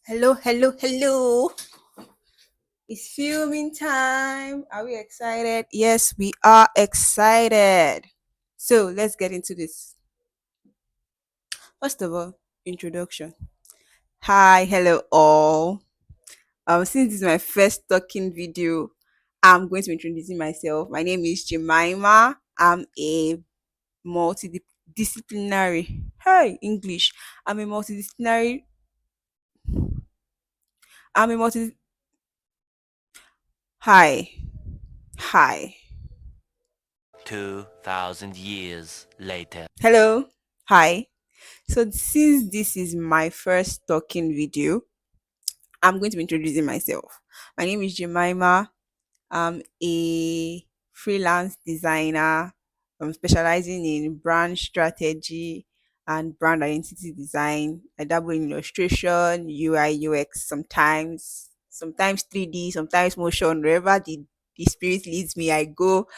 Hello, hello, hello. It's filming time. Are we excited? Yes, we are excited. So let's get into this. First of all, introduction. Hi, hello all. Since this is my first talking video, I'm going to be introducing myself. My name is Jemima. I'm a multidisciplinary. Hey, English. I'm a multidisciplinary. I'm a multi. Hi, hi. 2,000 years later. Hello, hi. So since this is my first talking video, I'm going to be introducing myself. My name is Jemima. I'm a freelance designer. I'm specializing in brand strategy and brand identity design. I dabble in illustration, UI, UX sometimes 3D, sometimes motion, wherever the spirit leads me, I go.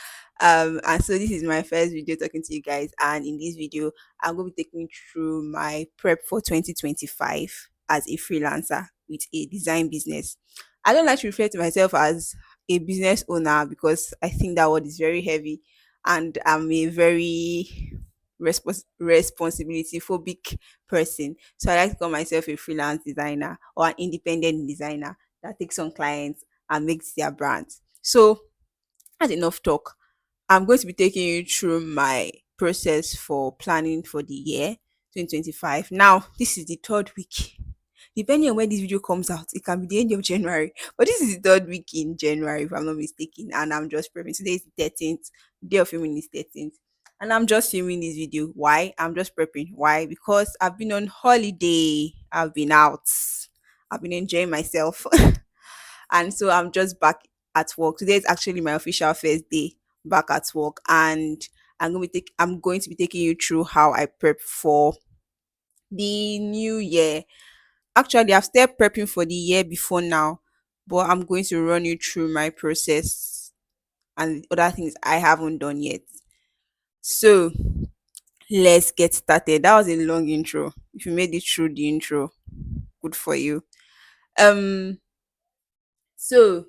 And so this is my first video talking to you guys. And in this video, I'm going to be taking you through my prep for 2025 as a freelancer with a design business. I don't like to refer to myself as a business owner because I think that word is very heavy and I'm a very responsibility phobic person. So I like to call myself a freelance designer or an independent designer that takes on clients and makes their brands. So that's enough talk. I'm going to be taking you through my process for planning for the year 2025. Now, this is the third week. Depending on when this video comes out, it can be the end of January. But this is the third week in January, if I'm not mistaken. And I'm just prepping. Today is the 13th. Day of filming is 13th. And I'm just filming this video. Why? I'm just prepping. Why? Because I've been on holiday. I've been out. I've been enjoying myself. And so I'm just back at work. Today is actually my official first day back at work. And I'm going to be taking you through how I prep for the new year. Actually, I've started prepping for the year before now, but I'm going to run you through my process and other things I haven't done yet. So let's get started. That was a long intro. If you made it through the intro, good for you. Um, so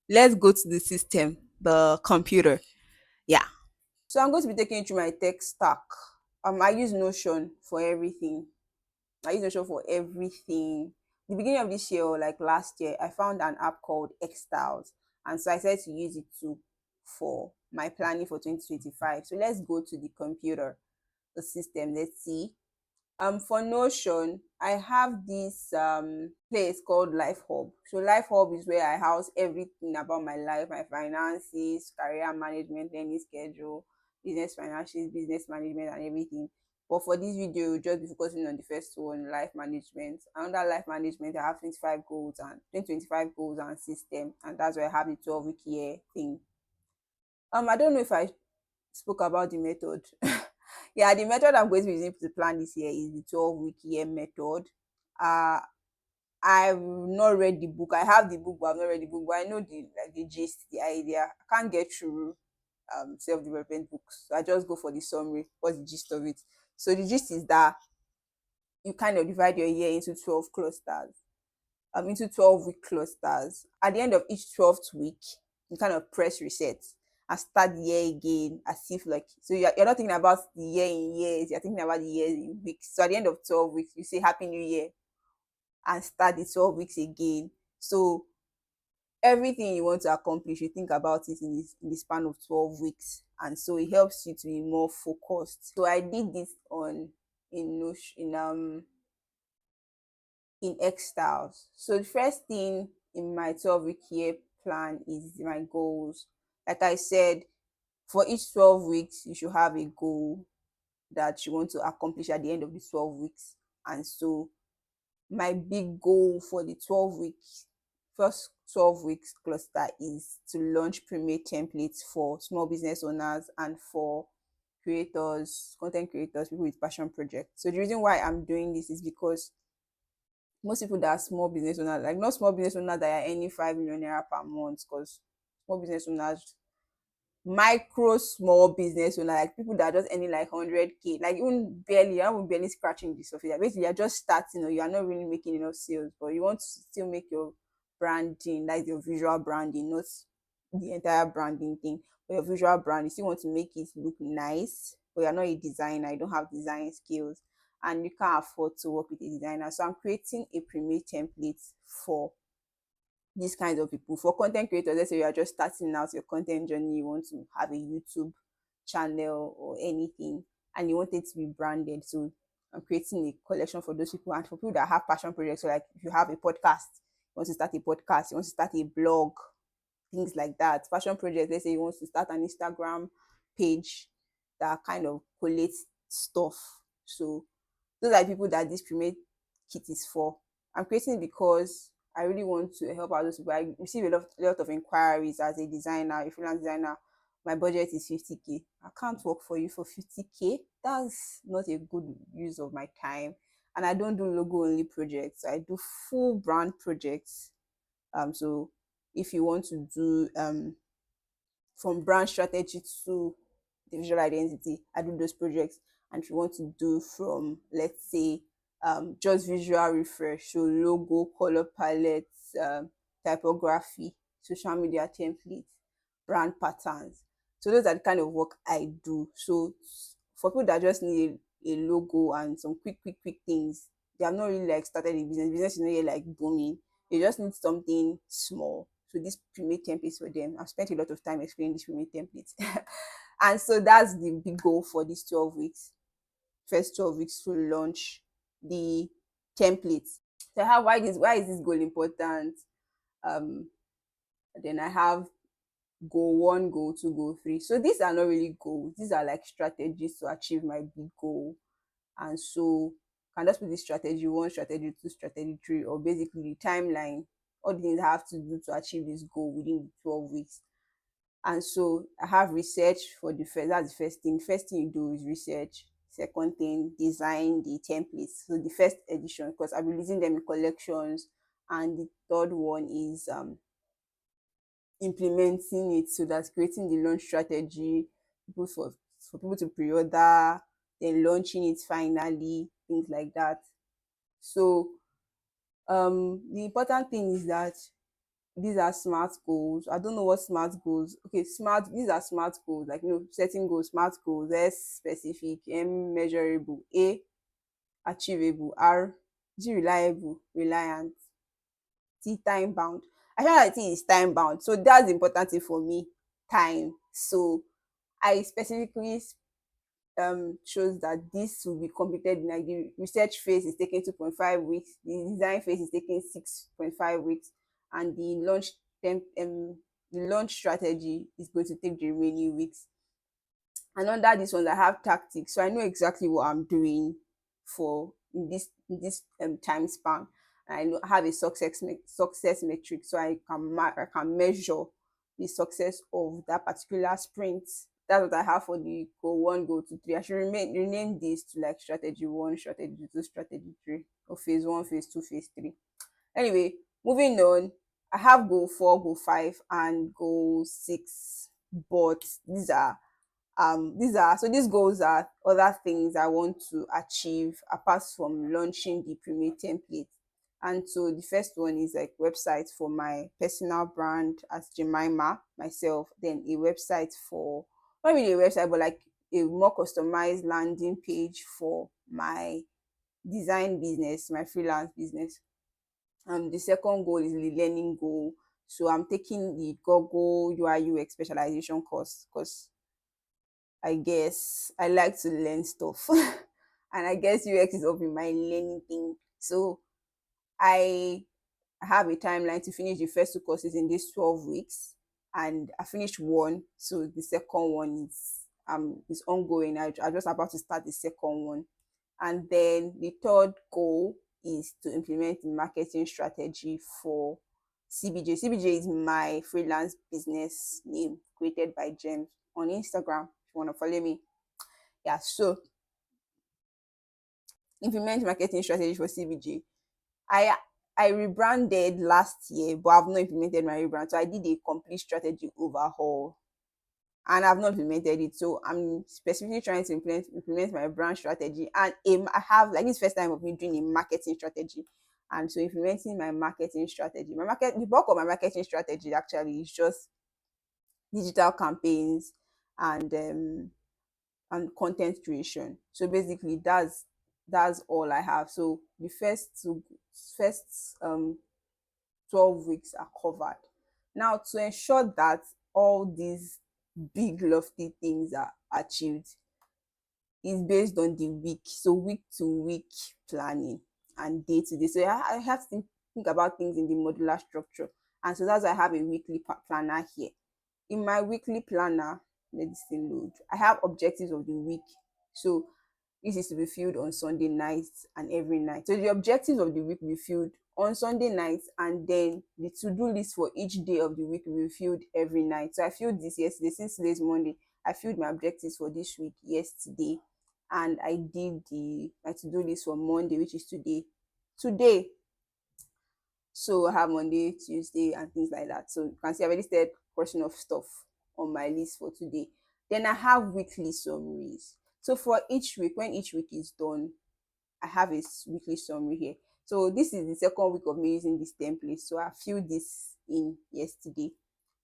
let's go to the system, the computer. Yeah. So I'm going to be taking you through my tech stack. I use Notion for everything. I use Notion for everything. The beginning of this year or like last year, I found an app called Xstyles. And so I started to use it too for my planning for 2025. So let's go to the computer, the system. Let's see. For Notion, I have this place called Life Hub. So Life Hub is where I house everything about my life, my finances, career management, learning schedule, business finances, business management, and everything. But for this video, we'll just be focusing on the first one, life management. Under life management, I have 25 goals and 2025 goals and system, and that's where I have the 12-week year thing. I don't know if I spoke about the method. Yeah, the method I'm going to be using to plan this year is the 12-week year method. Uh I've not read the book. I have the book, but I've not read the book. But I know the gist, the idea. I can't get through self-development books. So I just go for the summary. What's the gist of it? So the gist is that you kind of divide your year into 12 clusters, into 12-week clusters. At the end of each 12th week, you kind of press reset and start the year again as if like, so you're not thinking about the year in years, you're thinking about the year in weeks. So at the end of 12 weeks, you say Happy New Year and start the 12 weeks again. So everything you want to accomplish, you think about it in the span of 12 weeks. And so it helps you to be more focused. So I did this on in Notion, in X styles. So the first thing in my 12-week year plan is my goals. Like I said, for each 12 weeks, you should have a goal that you want to accomplish at the end of the 12 weeks. And so my big goal for the first 12 weeks cluster is to launch pre-made templates for small business owners and for creators, content creators, people with passion projects. So the reason why I'm doing this is because most people that are small business owners, like not small business owners that are earning 5 million naira per month, because small business owners micro small business owner, like people that are just earning like 100K, like even barely, you're not barely scratching the surface. Like basically, you're just starting or you are not really making enough sales, but you want to still make your branding, like your visual branding, not the entire branding thing, but your visual brand. You still want to make it look nice, but you're not a designer, you don't have design skills, and you can't afford to work with a designer. So I'm creating a pre-made template for these kinds of people. For content creators, let's say you are just starting out your content journey, you want to have a YouTube channel or anything, and you want it to be branded. So I'm creating a collection for those people, and for people that have passion projects. So like if you have a podcast, you want to start a podcast, you want to start a blog, things like that. Passion projects, let's say you want to start an Instagram page that kind of collates stuff. So those are the people that this pre-made kit is for. I'm creating it because I really want to help out those people. I receive a lot of inquiries as a designer, a freelance designer. My budget is 50K. I can't work for you for 50K. That's not a good use of my time. And I don't do logo only projects. I do full brand projects. So if you want to do from brand strategy to the visual identity, I do those projects. And if you want to do from, let's say, just visual refresh, so logo, color palettes, typography, social media templates, brand patterns. So those are the kind of work I do. So for people that just need a logo and some quick things, they have not really like started a business. Business is not yet like booming. They just need something small. So this pre-made templates for them. I've spent a lot of time explaining this pre-made templates. And so that's the big goal for these 12 weeks. First 12 weeks to launch the templates. So how why is this goal important? Um then I have goal one, goal two, goal three. So these are not really goals. These are like strategies to achieve my big goal. And so can just put this strategy one, strategy two, strategy three, or basically the timeline, all the things I have to do to achieve this goal within the 12 weeks. And so I have research for the first, that's the first thing. First thing you do is research. Second thing, design the templates. So the first edition, because I'm releasing them in collections. And the third one is implementing it. So that's creating the launch strategy people for people to pre-order, then launching it finally, things like that. So the important thing is that these are smart goals. I don't know what smart goals. Okay, smart. These are smart goals. Like setting goals, smart goals. S specific, M measurable, A achievable, R is it reliable, reliant, T time bound. I feel like T is time bound. So that's the important thing for me. Time. So I specifically shows that this will be completed in like the research phase is taking 2.5 weeks, the design phase is taking 6.5 weeks, and the launch strategy is going to take the remaining weeks. And under this one I have tactics, so I know exactly what I'm doing for in this time span. I know I have a success metric, so I can measure the success of that particular sprint. That's what I have for the goal one, goal two, three. I should rename this to like strategy one, strategy two, strategy three, or phase one, phase two, phase three. Anyway, moving on. I have goal four, goal five, and goal six. But these goals are other things I want to achieve apart from launching the pre-made template. And so the first one is like website for my personal brand as Jemima myself, then a website for not really a website, but like a more customized landing page for my design business, my freelance business. The second goal is the learning goal. So I'm taking the Google UI UX specialization course because I guess I like to learn stuff. And I guess UX is up in my learning thing. So I have a timeline to finish the first two courses in these 12 weeks. And I finished one. So the second one is ongoing. I just about to start the second one. And then the third goal is to implement the marketing strategy for CBJ. CBJ is my freelance business name created by James on Instagram. If you want to follow me, yeah. So implement marketing strategy for CBJ. I I rebranded last year, but I've not implemented my rebrand. So I did a complete strategy overhaul, and I've not implemented it. So I'm specifically trying to implement my brand strategy. And I have like this first time of me doing a marketing strategy. And so implementing my marketing strategy. The bulk of my marketing strategy actually is just digital campaigns and content creation. So basically that's all I have. So the first 12 weeks are covered. Now, to ensure that all these big, lofty things are achieved, is based on the week. So, week to week planning and day to day. So, I have to think about things in the modular structure. And so, that's why I have a weekly planner here. In my weekly planner, let this thing load. I have objectives of the week. So this is to be filled on Sunday nights and every night. So the objectives of the week will be filled on Sunday nights, and then the to-do list for each day of the week will be filled every night. So I filled this yesterday. Since today's Monday, I filled my objectives for this week yesterday, and I did the my to-do list for Monday, which is today. Today, so I have Monday, Tuesday, and things like that. So you can see I already started portion of stuff on my list for today. Then I have weekly summaries. So for each week, when each week is done, I have a weekly summary here. So this is the second week of me using this template. So I filled this in yesterday.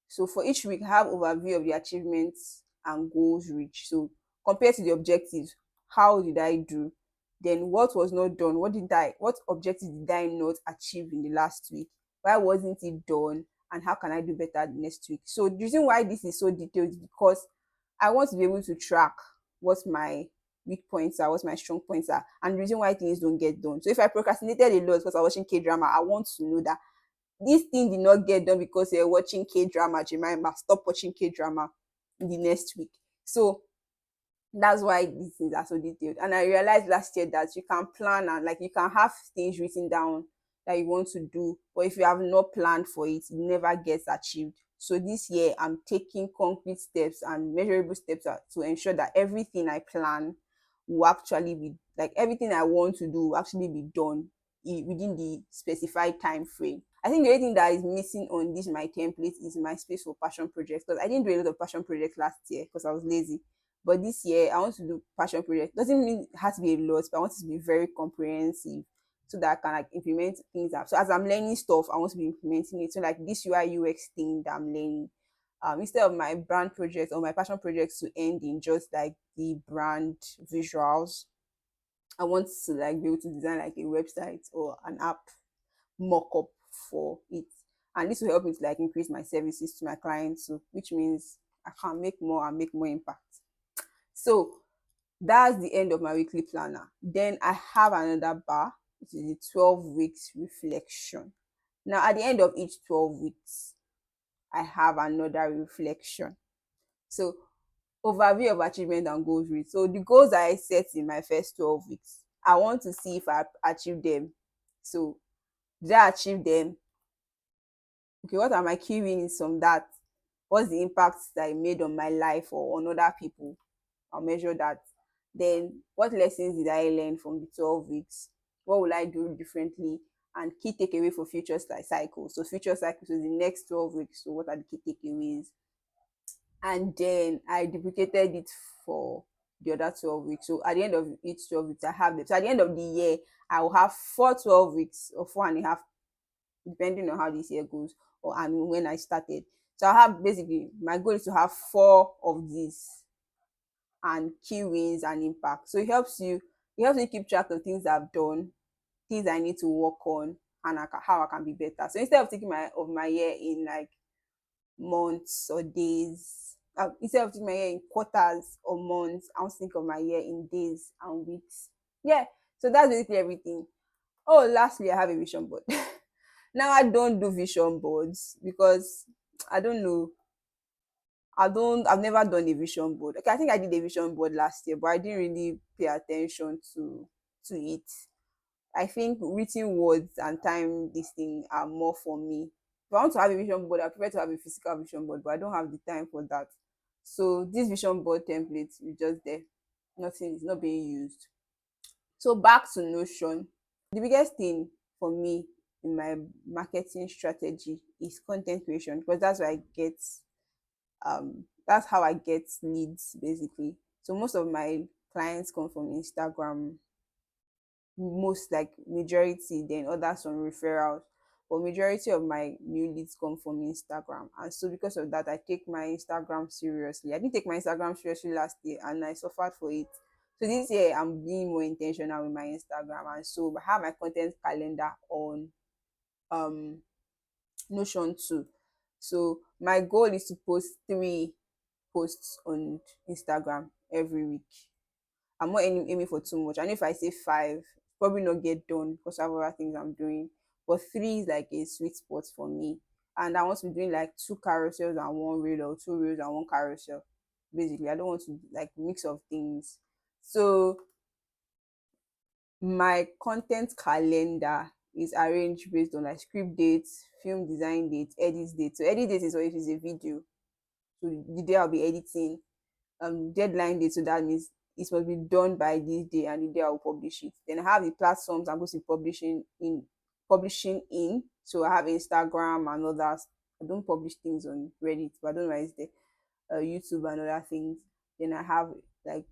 So for each week, I have overview of the achievements and goals reached. So compared to the objectives, how did I do? Then what was not done? What objectives did I not achieve in the last week? Why wasn't it done? And how can I do better next week? So the reason why this is so detailed is because I want to be able to track what my weak points are, what my strong points are, and the reason why things don't get done. So if I procrastinated a lot because I was watching K drama, I want to know that this thing did not get done because you're watching K drama. Jemima, stop watching K drama in the next week. So that's why these things are so detailed. And I realized last year that you can plan and like you can have things written down that you want to do, but if you have not planned for it, it never gets achieved. So this year I'm taking concrete steps and measurable steps to ensure that everything I plan will actually be like everything I want to do will actually be done within the specified time frame. I think the only thing that is missing on this my template is my space for passion projects, because I didn't do a lot of passion projects last year because I was lazy. But this year, I want to do passion project. Doesn't mean it has to be a lot, but I want it to be very comprehensive so that I can like implement things up. So as I'm learning stuff, I want to be implementing it. So like this UI UX thing that I'm learning, instead of my brand project or my passion projects to end in just like the brand visuals, I want to like be able to design like a website or an app mock-up for it. And this will help me to like increase my services to my clients, so which means I can make more and make more impact. So that's the end of my weekly planner. Then I have another bar, which is the 12 weeks reflection. Now, at the end of each 12 weeks, I have another reflection. So, overview of achievement and goals reached. So, the goals that I set in my first 12 weeks, I want to see if I achieve them. So, did I achieve them? Okay, what are my key wins from that? What's the impact that I made on my life or on other people? I'll measure that. Then, what lessons did I learn from the 12 weeks? What will I do differently? And key takeaway for future cycles. So, future cycles is the next 12 weeks. So, what are the key takeaways? And then I duplicated it for the other 12 weeks. So, at the end of each 12 weeks, I have them. So, at the end of the year, I will have 4 12 weeks or 4.5, depending on how this year goes or and when I started. So, I have basically my goal is to have 4 of these and key wins and impact. So it helps you keep track of things I've done, things I need to work on, and how I can be better. So instead of taking my year in like months or days, instead of taking my year in quarters or months, I want to think of my year in days and weeks. Yeah. So that's basically everything. Oh, lastly, I have a vision board. Now I don't do vision boards because I don't know. I've never done a vision board. Okay, I think I did a vision board last year, but I didn't really pay attention to it. I think written words and time this thing are more for me. If I want to have a vision board, I prefer to have a physical vision board, but I don't have the time for that. So this vision board template is just there. Nothing is not being used. So back to Notion. The biggest thing for me in my marketing strategy is content creation, because that's where I get That's how I get leads basically. So most of my clients come from Instagram, most like majority, then others from referrals. But majority of my new leads come from Instagram. And so because of that, I take my Instagram seriously. I didn't take my Instagram seriously last year and I suffered for it. So this year I'm being more intentional with my Instagram. And so I have my content calendar on um Notion too. So my goal is to post 3 posts on Instagram every week. I'm not aiming for too much. And if I say 5, probably not get done because I have other things I'm doing. But 3 is like a sweet spot for me. And I want to be doing like 2 carousels and 1 reel, or 2 reels and 1 carousel. Basically, I don't want to like mix of things. So my content calendar is arranged based on like script dates, film design dates, edit dates. So edit date is if it's a video. So the day I'll be editing, deadline date, so that means it must be done by this day and the day I will publish it. Then I have the platforms I'm going to be publishing in. So I have Instagram and others. I don't publish things on Reddit, but I don't know why it's there. YouTube and other things. Then I have like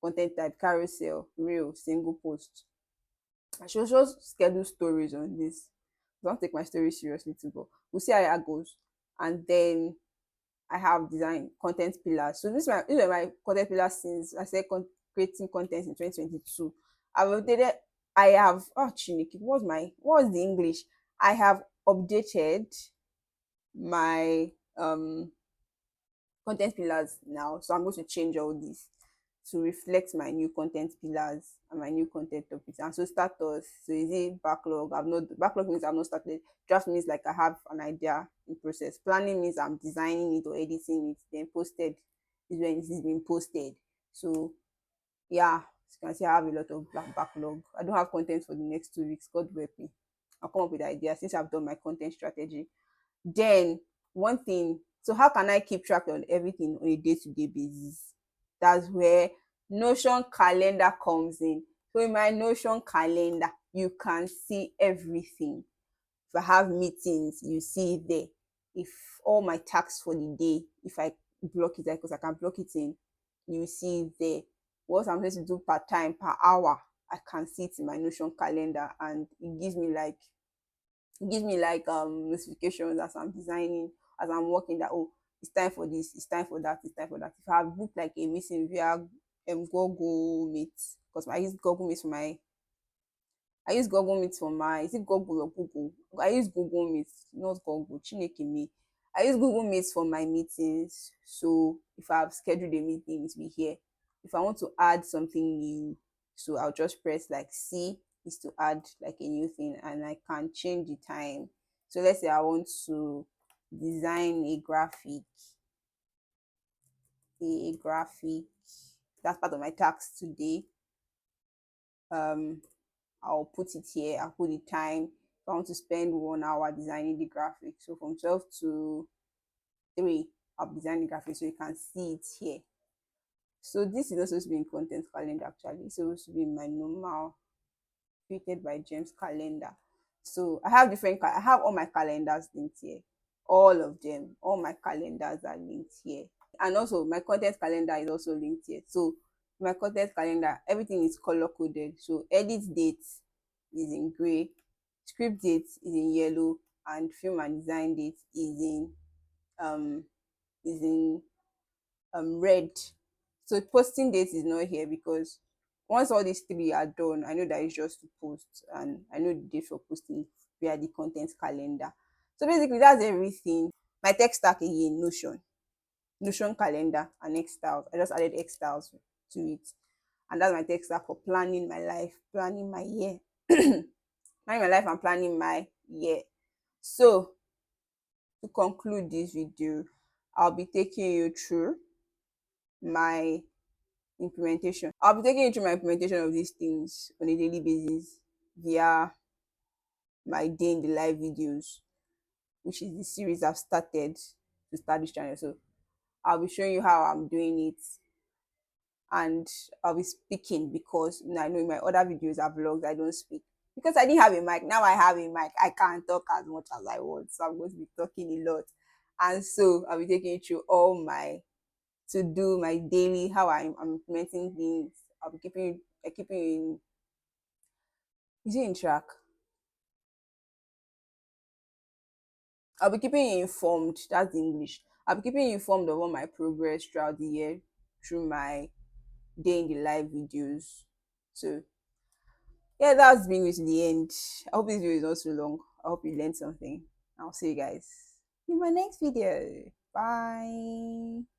content type carousel, reel, single post. I should also schedule stories on this. I don't take my story seriously too, but we'll see how it goes. And then I have design content pillars. So these are my content pillars since I started creating content in 2022. I've updated. I have Chineke. What's the English? I have updated my content pillars now. So I'm going to change all this to reflect my new content pillars and my new content topics. And so status. So is it backlog? Backlog means I've not started. Draft means like I have an idea in process. Planning means I'm designing it or editing it. Then posted is when it is being posted. So yeah, as you can see, I have a lot of backlog. I don't have content for the next 2 weeks. God help me. I'll come up with ideas since I've done my content strategy. Then one thing, so how can I keep track on everything on a day-to-day basis? That's where Notion calendar comes in. So in my Notion calendar, you can see everything. If I have meetings, you see it there. If all my tasks for the day, if I block it, because I can block it in, you see it there. What I'm going to do per time, per hour, I can see it in my Notion calendar, and it gives me like notifications as I'm designing, as I'm working, that oh, it's time for this, it's time for that, it's time for that. If I have booked like a meeting via Google Meet, because I use Google Meet for my, is it Google or Google? I use Google Meet, not Google, Chineke me. I use Google Meet for my meetings. So if I've scheduled a meeting, it will be here. If I want to add something new, so I'll just press like C is to add like a new thing, and I can change the time. So let's say I want to design a graphic. That's part of my task today. Um, I'll put it here. I'll put the time. If I want to spend 1 hour designing the graphic, so from 12 to 3, I'll be designing the graphic, so you can see it here. So this is also supposed to be in content calendar actually. It's supposed to be in my normal created by James calendar. So I have all my calendars linked here. All of them. All my calendars are linked here. And also my content calendar is also linked here. So my content calendar, everything is color coded. So edit date is in gray, script date is in yellow, and film and design date um is in red. So posting date is not here because once all these 3 are done, I know that it's just to post, and I know the date for posting via the content calendar. So basically that's everything. My tech stack again, Notion calendar and X styles. I just added X styles to it. And that's my tech stack for planning my life, planning my year. Planning my life and planning my year. So to conclude this video, I'll be taking you through my implementation. I'll be taking you through my implementation of these things on a daily basis via my day in the life videos, which is the series I've started to start this channel. So I'll be showing you how I'm doing it, and I'll be speaking because I know in my other videos are vlogs, I don't speak. Because I didn't have a mic. Now I have a mic. I can't talk as much as I want. So I'm going to be talking a lot. And so I'll be taking you through all my to do my daily, how I'm implementing things. I'll be keeping you in, is it in track? I'll be keeping you informed. That's the English. I'll be keeping you informed of all my progress throughout the year through my day in the live videos. So yeah, that's bring me to the end. I hope this video is not too long. I hope you learned something. I'll see you guys in my next video. Bye.